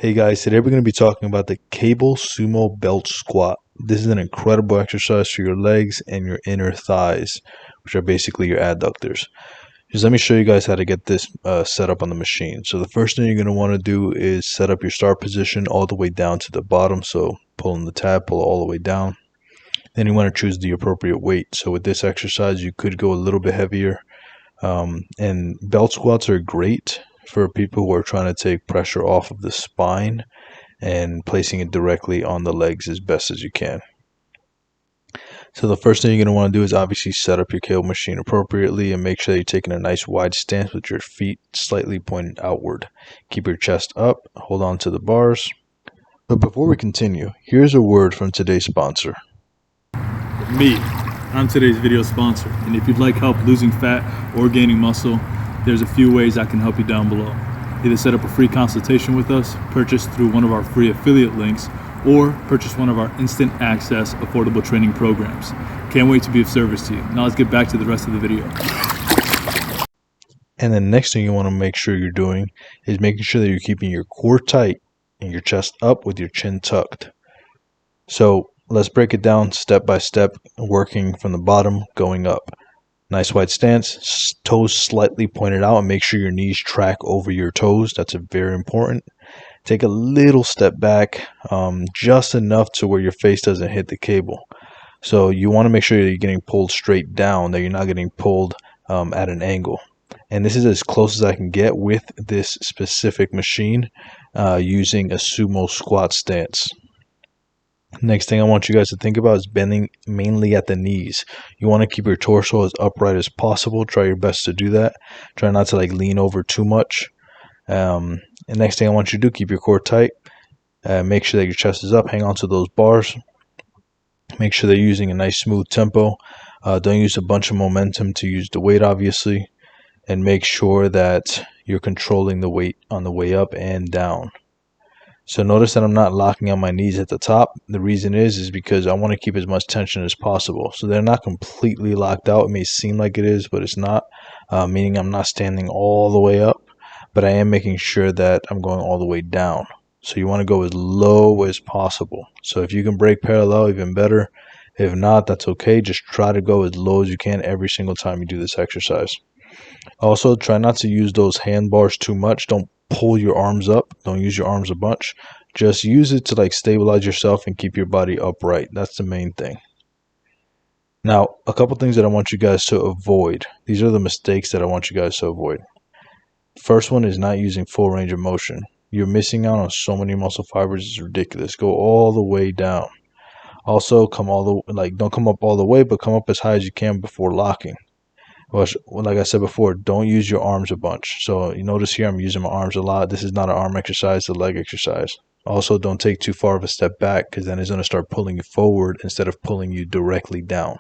Hey guys, today we're going to be talking about the cable sumo belt squat. This is an incredible exercise for your legs and your inner thighs, which are basically your adductors. Just let me show you guys how to get this set up on the machine. So the first thing you're going to want to do is set up your start position all the way down to the bottom. So pull in the tab, pull it all the way down. Then you want to choose the appropriate weight. So with this exercise, you could go a little bit heavier. And belt squats are great for people who are trying to take pressure off of the spine and placing it directly on the legs as best as you can. So the first thing you're going to want to do is obviously set up your cable machine appropriately and make sure that you're taking a nice wide stance with your feet slightly pointed outward. Keep your chest up, hold on to the bars. But before we continue, here's a word from today's sponsor. Me. I'm today's video sponsor, and if you'd like help losing fat or gaining muscle, there's a few ways I can help you down below. Either set up a free consultation with us, purchase through one of our free affiliate links, or purchase one of our instant access affordable training programs. Can't wait to be of service to you. Now let's get back to the rest of the video. And the next thing you want to make sure you're doing is making sure that you're keeping your core tight and your chest up with your chin tucked. So let's break it down step by step, working from the bottom going up. Nice wide stance, toes slightly pointed out, and make sure your knees track over your toes. That's very important. Take a little step back, just enough to where your face doesn't hit the cable. So you want to make sure that you're getting pulled straight down, that you're not getting pulled at an angle. And this is as close as I can get with this specific machine using a sumo squat stance. Next thing I want you guys to think about is bending mainly at the knees. You want to keep your torso as upright as possible. Try your best to do that. Try not to lean over too much. And next thing I want you to do, keep your core tight. Make sure that your chest is up. Hang on to those bars. Make sure they're using a nice smooth tempo. Don't use a bunch of momentum to use the weight, obviously. And make sure that you're controlling the weight on the way up and down. So notice that I'm not locking on my knees at the top. The reason is because I want to keep as much tension as possible. So they're not completely locked out. It may seem like it is, but it's not. Meaning I'm not standing all the way up, but I am making sure that I'm going all the way down. So you want to go as low as possible. So if you can break parallel, even better. If not, that's okay. Just try to go as low as you can every single time you do this exercise. Also, try not to use those handbars too much. Don't pull your arms up. Don't use your arms a bunch. Just use it to stabilize yourself and keep your body upright. That's the main thing. Now, a couple things that I want you guys to avoid. These are the mistakes that I want you guys to avoid. First one is not using full range of motion. You're missing out on so many muscle fibers. It's ridiculous. Go all the way down. Also, come all the don't come up all the way, but come up as high as you can before locking. Well, like I said before, don't use your arms a bunch. So you notice here I'm using my arms a lot. This is not an arm exercise, it's a leg exercise. Also, don't take too far of a step back because then it's going to start pulling you forward instead of pulling you directly down.